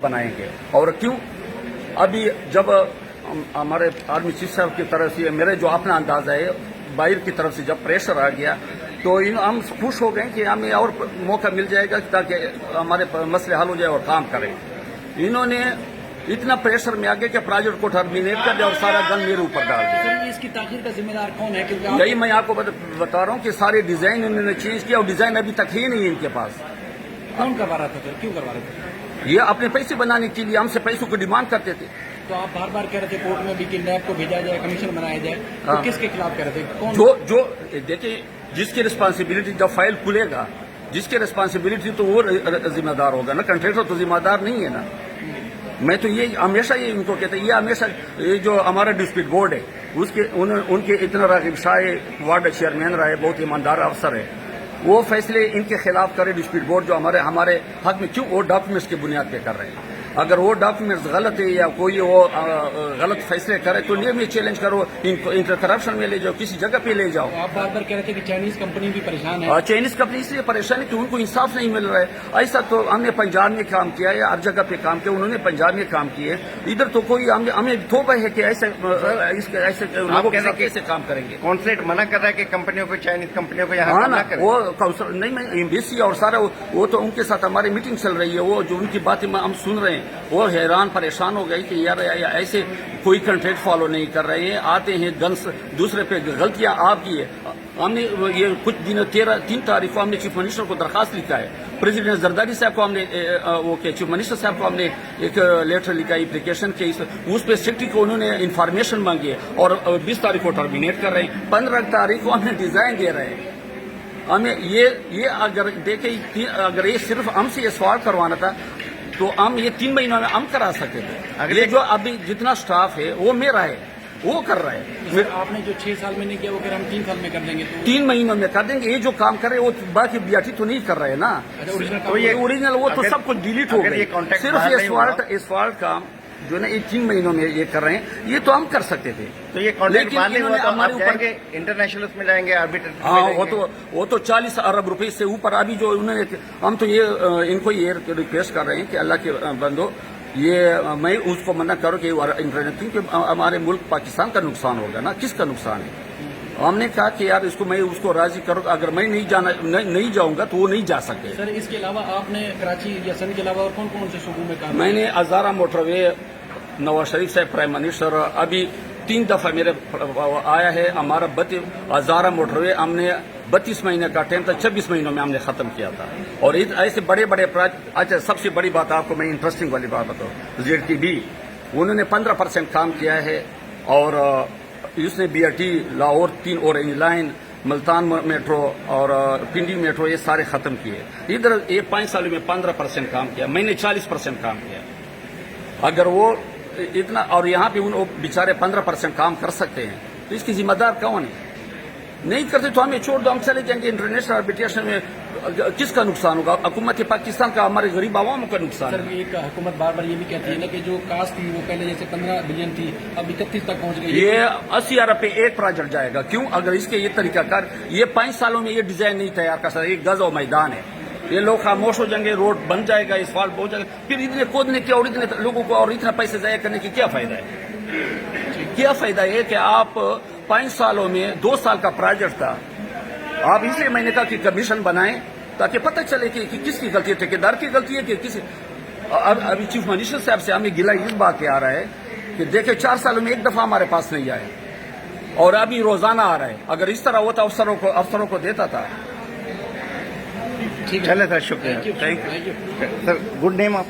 बनाएंगे। और क्यों अभी जब हमारे आर्मी चीफ साहब की तरफ से मेरे जो अपना अंदाजा है बाहर की तरफ से जब प्रेशर आ गया तो हम खुश हो गए कि हमें और मौका मिल जाएगा ताकि हमारे मसले हल हो जाए और काम करें। इन्होंने इतना प्रेशर में आ गया कि प्रोजेक्ट को टर्मिनेट कर दिया और सारा गन मेरे ऊपर डाल दिया। सर इसकी ताखीर का जिम्मेदार कौन है? क्योंकि यही मैं आपको बता रहा हूँ कि सारे डिजाइन इन्होंने चेंज किया और डिजाइन अभी तक ही नहीं इनके पास। कौन करवा रहा था सर? क्यों करवा रहे थे? ये अपने पैसे बनाने के लिए हमसे पैसों की डिमांड करते थे। तो आप बार बार कह रहे थे कोर्ट में भी कि नैब को भेजा जाए, कमीशन बनाया जाए, तो हाँ। किसके खिलाफ कह रहे थे? कौन? जो देखिए जिसकी रिस्पांसिबिलिटी जब फाइल खुलेगा जिसकी रिस्पांसिबिलिटी तो वो जिम्मेदार होगा ना, कंट्रेक्टर तो जिम्मेदार नहीं है ना। मैं तो ये हमेशा ये इनको कहता ये हमेशा ये जो हमारा डिस्प्यूट बोर्ड है उसके उनके इतना रागिब शाह वार्ड चेयरमैन रहे, बहुत ईमानदार अफसर है, वो फैसले इनके खिलाफ करे डिस्प्यूट बोर्ड जो हमारे हक में क्यों वो डॉक्यूमेंट्स की बुनियाद पे कर रहे हैं। अगर वो डॉक्यूमेंट्स गलत है या कोई वो गलत फैसले करे तो ये में चैलेंज करो, इनको करप्शन में ले जाओ, किसी जगह पे ले जाओ। आप बार बार कह रहे थे कि चाइनीज कंपनी भी परेशान है। चाइनीज कंपनी इसलिए परेशान है कि उनको इंसाफ नहीं मिल रहा है। ऐसा तो हमने पंजाब में काम किया है, हर जगह पे काम किया, उन्होंने पंजाब में काम किए, इधर तो कोई हमें थोपा है कि ऐसे लोगों के साथ कैसे काम करेंगे। कॉन्सुलेट मना कर रहा है कि कंपनियों को, चाइनीज कंपनियों को यहाँ हाँ ना, ना करें। वो काउंसिल नहीं, मैं एम्बेसी और सारा वो तो उनके साथ हमारी मीटिंग चल रही है, वो जो उनकी बातें हम सुन रहे हैं वो हैरान परेशान हो गए कि यार ऐसे कोई कंट्रैक्ट फॉलो नहीं कर रहे हैं, आते हैं गन्स दूसरे पे, गलतियां आपकी है। हमने ये कुछ दिन 3 तारीख को हमने चीफ मिनिस्टर को दरखास्त लिखा है, प्रेसिडेंट जरदारी साहब को हमने वो के चीफ मिनिस्टर साहब को हमने एक लेटर लिखा एप्लीकेशन के, उस पर सेक्रेटरी को उन्होंने इन्फॉर्मेशन मांगी है और 20 तारीख को टर्मिनेट कर रहे हैं, 15 तारीख को हमें डिजाइन दे रहे हैं। हमें ये अगर देखे अगर ये सिर्फ हमसे ये सवाल करवाना था तो हम ये 3 महीनों में हम करा सकते थे। ये जो अभी जितना स्टाफ है वो मेरा है, वो कर रहा है। सर आपने जो 6 साल में नहीं किया वो कह रहे हम 3 साल में कर देंगे, तो 3 महीनों में कर देंगे। ये जो काम कर रहे हैं वो बाकी बीआरटी तो नहीं कर रहे हैं ना। ओरिजिनल वो तो सब कुछ डिलीट हो गया, सिर्फ ये सवाल्ट काम जो ना ये 3 महीनों में ये कर रहे हैं, ये तो हम कर सकते थे। तो ये कॉन्ट्रैक्ट लेकिन इन्होंने हमारे ऊपर इंटरनेशनल में जाएंगे, आर्बिट्रेट। हाँ, वो तो 40 अरब रुपए से ऊपर अभी जो उन्होंने, हम तो ये इनको ये रिक्वेस्ट कर रहे हैं कि अल्लाह के बंदो ये मैं उसको मना करो कि इंटरनेट, क्योंकि हमारे मुल्क पाकिस्तान का नुकसान होगा ना, किसका नुकसान है। हमने कहा कि यार इसको मैं उसको राजी करो, अगर मैं नहीं जाऊंगा तो वो नहीं जा सकते। सर इसके अलावा आपने कराची या सन के अलावा और कौन कौन से सूबों में काम? मैंने हजारा मोटरवे, नवाज शरीफ साहब प्राइम मिनिस्टर, अभी 3 दफा मेरे आया है। हमारा 1000 मोटरवे हमने 32 महीने का टाइम था, 26 महीनों में हमने खत्म किया था। और ऐसे बड़े बड़े अच्छा सबसे बड़ी बात आपको मैं इंटरेस्टिंग वाली बात बताऊँ, ZTB उन्होंने 15% काम किया है और उसने BRT, Lahore 3 orange line, Multan metro और पिंडी मेट्रो ये सारे खत्म किए। इधर ये 5 साल में 15% काम किया, मैंने 40% काम किया। अगर वो इतना और यहाँ पे उन बेचारे 15% काम कर सकते हैं तो इसकी जिम्मेदार कौन है? नहीं करते तो हमें छोड़ दो, हम चले जाएंगे इंटरनेशनल आर्बिट्रेशन में। किसका नुकसान होगा? हुकूमत पाकिस्तान का, हमारे गरीब आवाम का नुकसान। सर एक हुकूमत बार बार ये भी कहती है ना कि जो कास्ट थी वो पहले जैसे 15 बिलियन थी अब 31 तक पहुंच गई। ये 80 अरब पे एक प्रोजेक्ट जाएगा। क्यों? अगर इसके ये तरीकाकार ये 5 सालों में ये डिजाइन नहीं तैयार कर सकता, एक गज और मैदान है, ये लोग खामोश हो जाएंगे, रोड बन जाएगा, इस्फाल्ट हो जाएगा, फिर इतने खोदने के और इतने लोगों को और इतना पैसे जाया करने की क्या फायदा है? क्या फायदा है कि आप 5 सालों में 2 साल का प्रोजेक्ट था, आप इसलिए मैंने कहा कि कमीशन बनाएं ताकि पता चले कि किसकी गलती है, ठेकेदार की गलती है कि किसी। अभी चीफ मिनिस्टर साहब से हमें गिला इस बात पे आ रहा है कि देखे 4 सालों में एक दफा हमारे पास नहीं आए और अभी रोजाना आ रहा है। अगर इस तरह होता अफसरों को देता था। चले सर, शुक्रिया, thank you sir. Good name आप?